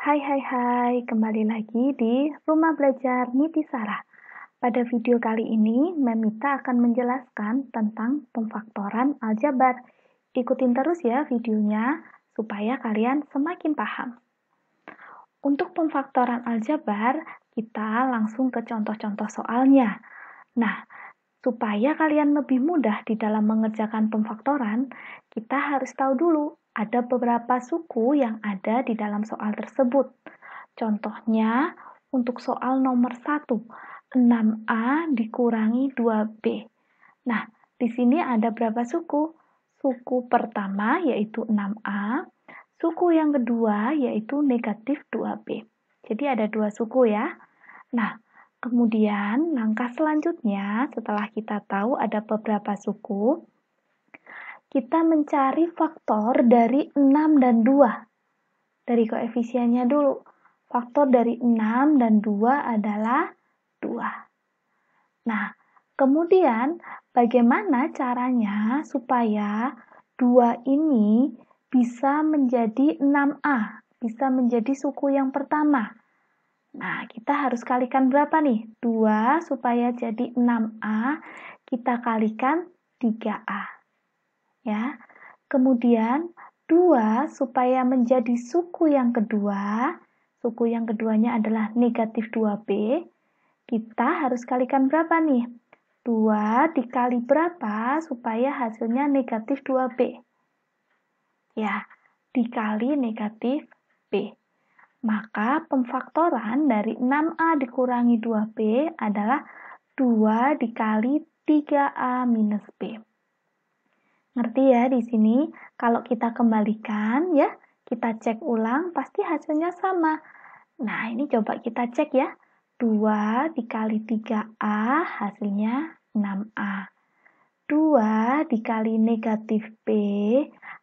Hai, kembali lagi di Rumah Belajar Nitisara. Pada video kali ini, Memita akan menjelaskan tentang pemfaktoran aljabar. Ikutin terus ya videonya, supaya kalian semakin paham. Untuk pemfaktoran aljabar, kita langsung ke contoh-contoh soalnya. Nah, supaya kalian lebih mudah di dalam mengerjakan pemfaktoran, kita harus tahu dulu ada beberapa suku yang ada di dalam soal tersebut. Contohnya, untuk soal nomor 1, 6A dikurangi 2B. Nah, di sini ada berapa suku? Suku pertama yaitu 6A, suku yang kedua yaitu negatif 2B. Jadi ada 2 suku ya. Nah, kemudian langkah selanjutnya setelah kita tahu ada beberapa suku, kita mencari faktor dari 6 dan 2. Dari koefisiennya dulu. Faktor dari 6 dan 2 adalah 2. Nah, kemudian bagaimana caranya supaya 2 ini bisa menjadi 6A, bisa menjadi suku yang pertama? Nah, kita harus kalikan berapa nih? 2 supaya jadi 6A, kita kalikan 3A. Ya. Kemudian 2 supaya menjadi suku yang kedua, suku yang keduanya adalah negatif 2B, kita harus kalikan berapa nih? 2 dikali berapa supaya hasilnya negatif 2B? Ya, dikali negatif B. Maka pemfaktoran dari 6A dikurangi 2B adalah 2 dikali 3A minus B. Ngerti ya di sini? Kalau kita kembalikan ya, kita cek ulang, pasti hasilnya sama. Nah, ini coba kita cek ya. 2 dikali 3A hasilnya 6A. 2 dikali negatif B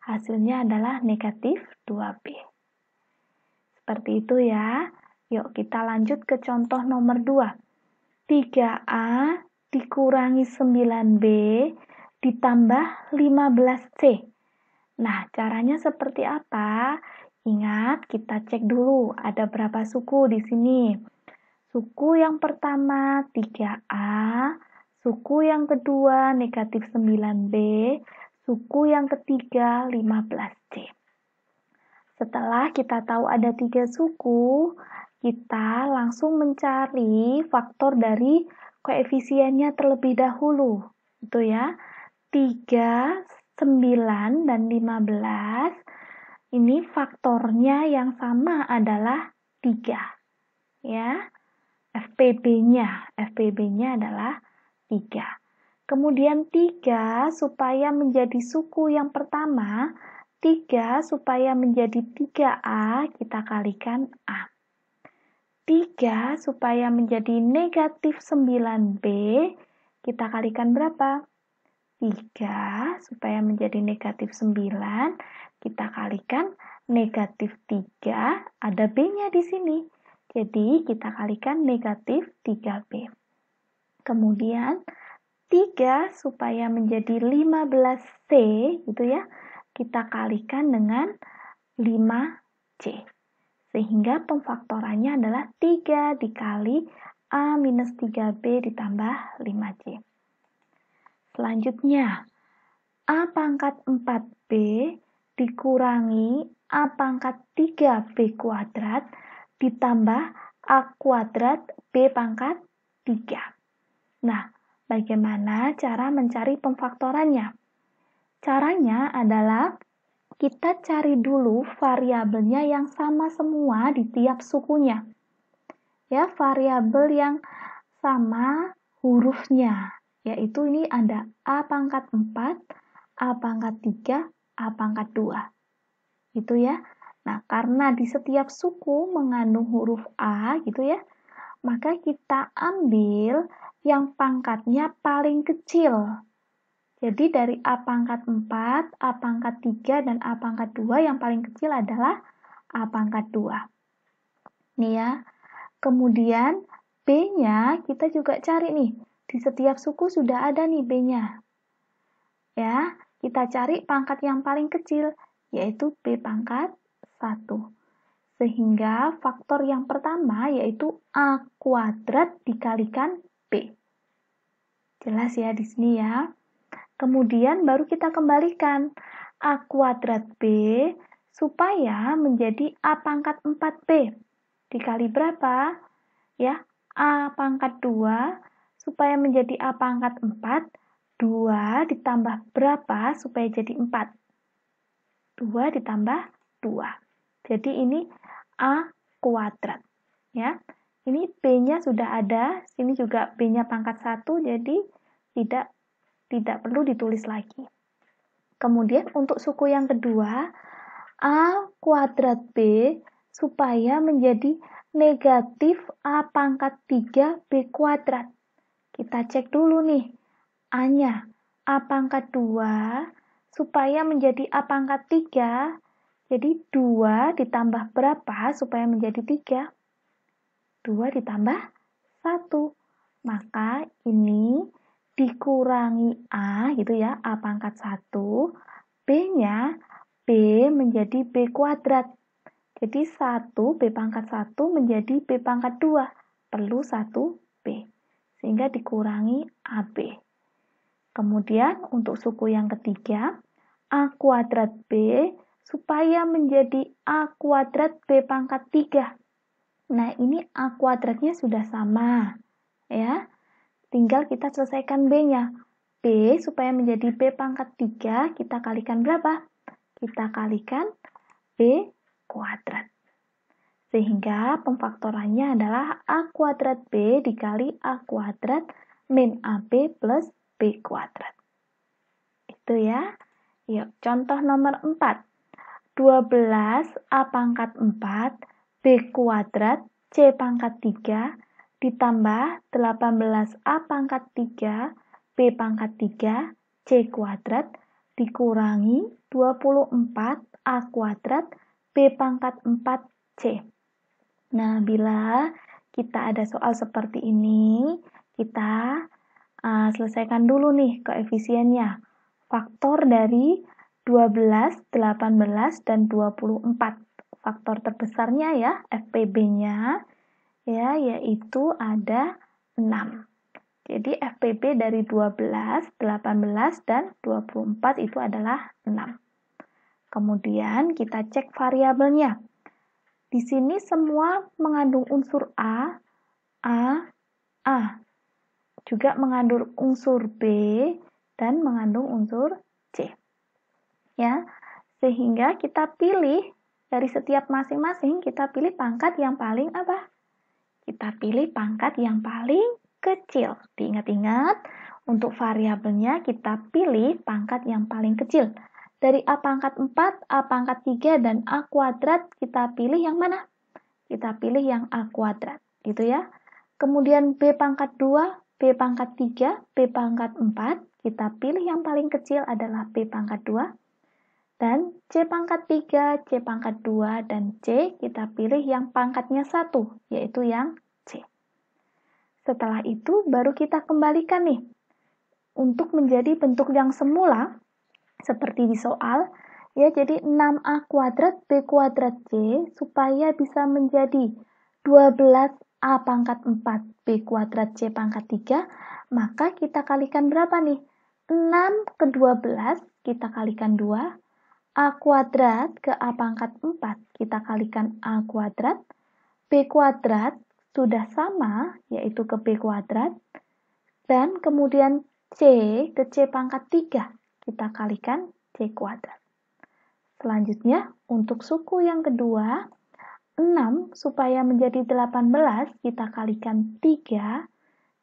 hasilnya adalah negatif 2B. Seperti itu ya. Yuk kita lanjut ke contoh nomor 2. 3A dikurangi 9B ditambah 15C. Nah, caranya seperti apa? Ingat, kita cek dulu ada berapa suku di sini. Suku yang pertama 3A, suku yang kedua negatif 9B, suku yang ketiga 15C. Setelah kita tahu ada 3 suku, kita langsung mencari faktor dari koefisiennya terlebih dahulu. Itu ya. 3, 9, dan 15. Ini faktornya yang sama adalah 3. Ya. FPB-nya adalah 3. Kemudian 3 supaya menjadi suku yang pertama, 3 supaya menjadi 3A, kita kalikan A. 3 supaya menjadi negatif 9B, kita kalikan berapa? 3 supaya menjadi negatif 9, kita kalikan negatif 3, ada B-nya di sini. Jadi, kita kalikan negatif 3B. Kemudian, 3 supaya menjadi 15C, gitu ya, kita kalikan dengan 5C. Sehingga pemfaktorannya adalah 3 dikali A minus 3B ditambah 5C. Selanjutnya, A pangkat 4B dikurangi A pangkat 3B kuadrat ditambah A kuadrat B pangkat 3. Nah, bagaimana cara mencari pemfaktorannya? Caranya adalah kita cari dulu variabelnya yang sama semua di tiap sukunya. Ya, variabel yang sama hurufnya, yaitu ini ada A pangkat 4, A pangkat 3, A pangkat 2. Gitu ya. Nah, karena di setiap suku mengandung huruf A gitu ya, maka kita ambil yang pangkatnya paling kecil. Jadi dari A pangkat 4, A pangkat 3, dan A pangkat 2 yang paling kecil adalah A pangkat 2. Nih ya. Kemudian B-nya kita juga cari nih. Di setiap suku sudah ada nih B-nya. Ya, kita cari pangkat yang paling kecil, yaitu B pangkat 1. Sehingga faktor yang pertama yaitu A kuadrat dikalikan B. Jelas ya di sini ya. Kemudian baru kita kembalikan A kuadrat B supaya menjadi A pangkat 4B. Dikali berapa? Ya, A pangkat 2 supaya menjadi A pangkat 4, 2 ditambah berapa supaya jadi 4? 2 ditambah 2. Jadi ini A kuadrat. Ya. Ini B-nya sudah ada, sini juga B-nya pangkat 1, jadi tidak perlu ditulis lagi. Kemudian untuk suku yang kedua, A kuadrat B supaya menjadi negatif A pangkat 3 B kuadrat. Kita cek dulu nih, A-nya A pangkat 2 supaya menjadi A pangkat 3, jadi 2 ditambah berapa supaya menjadi 3? 2 ditambah 1. Maka ini dikurangi A gitu ya, A pangkat 1. B-nya B menjadi B kuadrat. Jadi 1 B pangkat 1 menjadi B pangkat 2. Perlu 1 B. Sehingga dikurangi AB. Kemudian untuk suku yang ketiga, A kuadrat B supaya menjadi A kuadrat B pangkat 3. Nah, ini A kuadratnya sudah sama, ya. Tinggal kita selesaikan B-nya. B supaya menjadi B pangkat 3, kita kalikan berapa? Kita kalikan B kuadrat. Sehingga pemfaktorannya adalah A kuadrat B dikali A kuadrat min AB plus B kuadrat. Itu ya. Yuk, contoh nomor 4. 12 A pangkat 4 B kuadrat C pangkat 3 ditambah 18 A pangkat 3 B pangkat 3 C kuadrat dikurangi 24 A kuadrat B pangkat 4 C. Nah, bila kita ada soal seperti ini, kita selesaikan dulu nih koefisiennya. Faktor dari 12, 18, dan 24. Faktor terbesarnya ya, FPB-nya, ya, yaitu ada 6. Jadi FPB dari 12, 18, dan 24 itu adalah 6. Kemudian kita cek variabelnya. Di sini semua mengandung unsur A, juga mengandung unsur B, dan mengandung unsur C. Ya, sehingga kita pilih dari setiap masing-masing, kita pilih pangkat yang paling apa? Kita pilih pangkat yang paling kecil. Diingat-ingat, untuk variabelnya kita pilih pangkat yang paling kecil. Dari A pangkat 4, A pangkat 3, dan A kuadrat, kita pilih yang mana? Kita pilih yang A kuadrat, gitu ya. Kemudian B pangkat 2, B pangkat 3, B pangkat 4, kita pilih yang paling kecil adalah B pangkat 2. Dan C pangkat 3, C pangkat 2, dan C kita pilih yang pangkatnya 1, yaitu yang C. Setelah itu baru kita kembalikan nih. Untuk menjadi bentuk yang semula, seperti di soal, ya jadi 6A kuadrat B kuadrat C supaya bisa menjadi 12A pangkat 4 B kuadrat C pangkat 3, maka kita kalikan berapa nih? 6 ke 12 kita kalikan 2, A kuadrat ke A pangkat 4 kita kalikan A kuadrat, B kuadrat sudah sama yaitu ke B kuadrat, dan kemudian C ke C pangkat 3 kita kalikan C kuadrat. Selanjutnya, untuk suku yang kedua, 6 supaya menjadi 18 kita kalikan 3,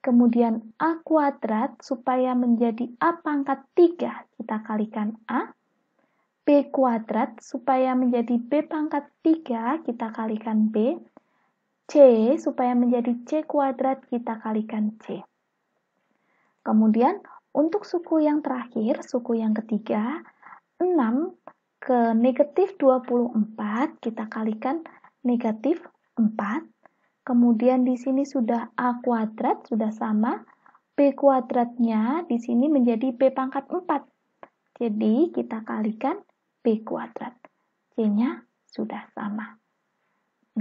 kemudian A kuadrat supaya menjadi A pangkat 3 kita kalikan A, B kuadrat supaya menjadi B pangkat 3 kita kalikan B, C supaya menjadi C kuadrat kita kalikan C. Kemudian untuk suku yang terakhir, suku yang ketiga, 6 ke negatif 24 kita kalikan negatif 4. Kemudian di sini sudah A kuadrat, sudah sama. B kuadratnya di sini menjadi B pangkat 4. Jadi kita kalikan B kuadrat. C-nya sudah sama.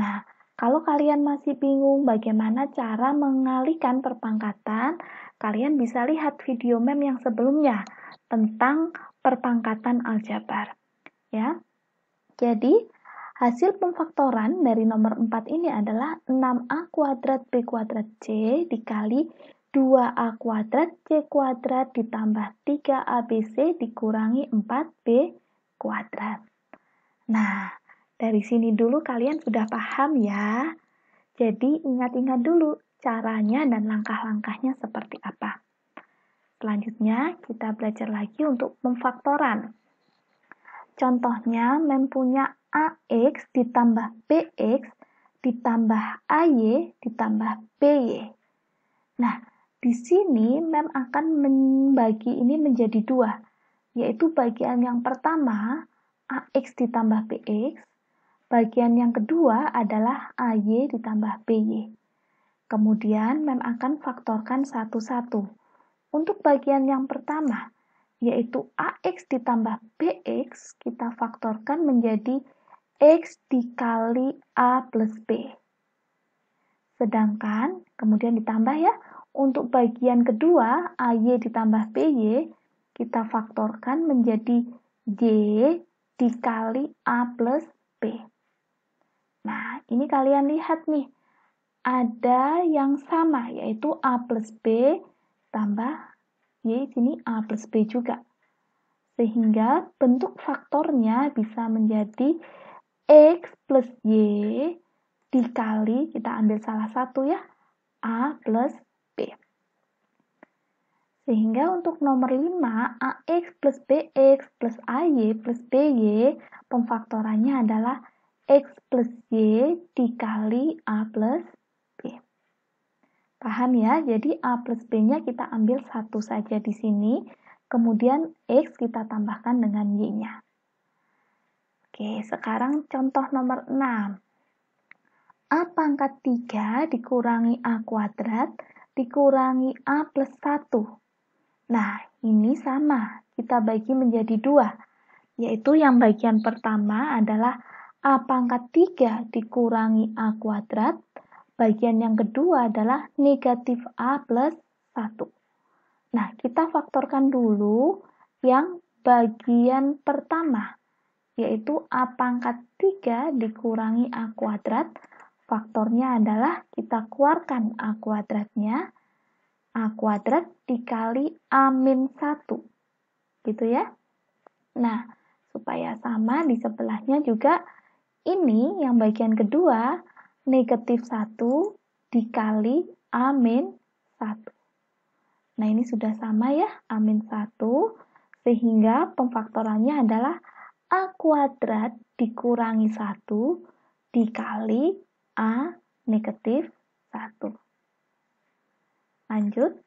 Nah, kalau kalian masih bingung bagaimana cara mengalihkan perpangkatan, kalian bisa lihat video mem yang sebelumnya tentang perpangkatan aljabar. Ya. Jadi, hasil pemfaktoran dari nomor 4 ini adalah 6A kuadrat B kuadrat C dikali 2A kuadrat C kuadrat ditambah 3ABC dikurangi 4B kuadrat. Nah, dari sini dulu kalian sudah paham ya. Jadi, ingat-ingat dulu caranya dan langkah-langkahnya seperti apa. Selanjutnya, kita belajar lagi untuk pemfaktoran. Contohnya, mem punya AX ditambah BX ditambah AY ditambah BY. Nah, di sini mem akan membagi ini menjadi dua, yaitu bagian yang pertama AX ditambah BX, bagian yang kedua adalah AY ditambah BY. Kemudian mem akan faktorkan satu-satu. Untuk bagian yang pertama, yaitu AX ditambah BX, kita faktorkan menjadi X dikali A plus B. Sedangkan, kemudian ditambah ya, untuk bagian kedua, AY ditambah BY, kita faktorkan menjadi Y dikali A plus B. Nah, ini kalian lihat nih, ada yang sama, yaitu A plus B tambah Y, sini A plus B juga. Sehingga bentuk faktornya bisa menjadi X plus Y dikali, kita ambil salah satu ya, A plus B. Sehingga untuk nomor 5, AX plus BX plus AY plus BY, pemfaktorannya adalah X plus Y dikali A plus B. Paham ya? Jadi A plus B-nya kita ambil satu saja di sini, kemudian X kita tambahkan dengan Y-nya. Oke, sekarang contoh nomor 6. A pangkat 3 dikurangi A kuadrat dikurangi A plus 1. Nah, ini sama, kita bagi menjadi dua, yaitu yang bagian pertama adalah A pangkat 3 dikurangi A kuadrat, bagian yang kedua adalah negatif A plus 1. Nah, kita faktorkan dulu yang bagian pertama, yaitu A pangkat 3 dikurangi A kuadrat. Faktornya adalah kita keluarkan A kuadratnya, A kuadrat dikali A min 1. Gitu ya. Nah, supaya sama di sebelahnya juga, ini yang bagian kedua, negatif 1 dikali A min 1. Nah, ini sudah sama ya, A min 1, sehingga pemfaktorannya adalah A kuadrat dikurangi 1 dikali A negatif 1. Lanjut,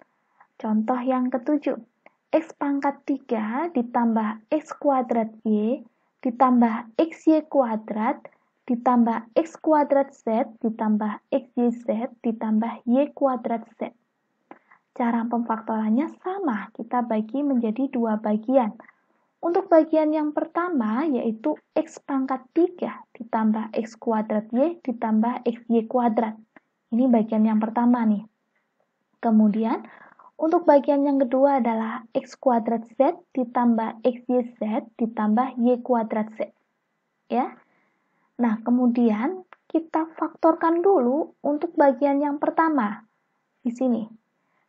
contoh yang ketujuh. X pangkat 3 ditambah X kuadrat Y ditambah XY kuadrat ditambah X kuadrat Z ditambah XYZ ditambah Y kuadrat Z. Cara pemfaktorannya sama, kita bagi menjadi dua bagian. Untuk bagian yang pertama, yaitu X pangkat 3 ditambah X kuadrat Y ditambah XY kuadrat. Ini bagian yang pertama nih. Kemudian, untuk bagian yang kedua adalah X kuadrat Z ditambah XYZ ditambah Y kuadrat Z. Ya. Nah, kemudian kita faktorkan dulu untuk bagian yang pertama. Di sini.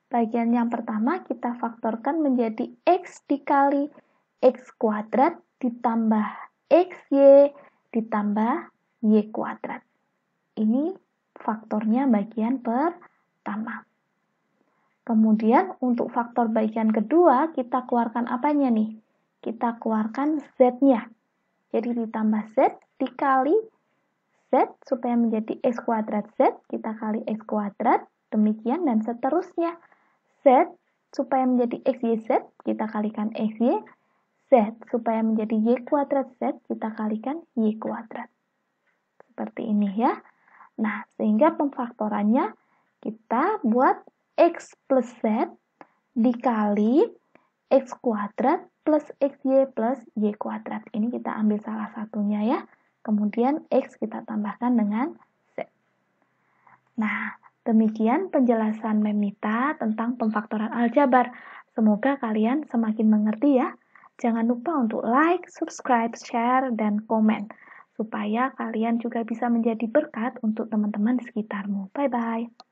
Bagian yang pertama kita faktorkan menjadi X dikali X kuadrat ditambah XY ditambah Y kuadrat. Ini faktornya bagian pertama. Kemudian untuk faktor bagian kedua kita keluarkan apanya nih? Kita keluarkan Z-nya. Jadi ditambah Z dikali Z supaya menjadi X kuadrat Z, kita kali X kuadrat, demikian dan seterusnya. Z supaya menjadi XYZ, kita kalikan XY. Z supaya menjadi Y kuadrat Z, kita kalikan Y kuadrat. Seperti ini ya. Nah, sehingga pemfaktorannya kita buat X plus Z dikali X kuadrat plus XY plus Y kuadrat. Ini kita ambil salah satunya ya. Kemudian X kita tambahkan dengan Nah, demikian penjelasan Memita tentang pemfaktoran aljabar. Semoga kalian semakin mengerti ya. Jangan lupa untuk like, subscribe, share, dan komen, supaya kalian juga bisa menjadi berkat untuk teman-teman di sekitarmu. Bye-bye.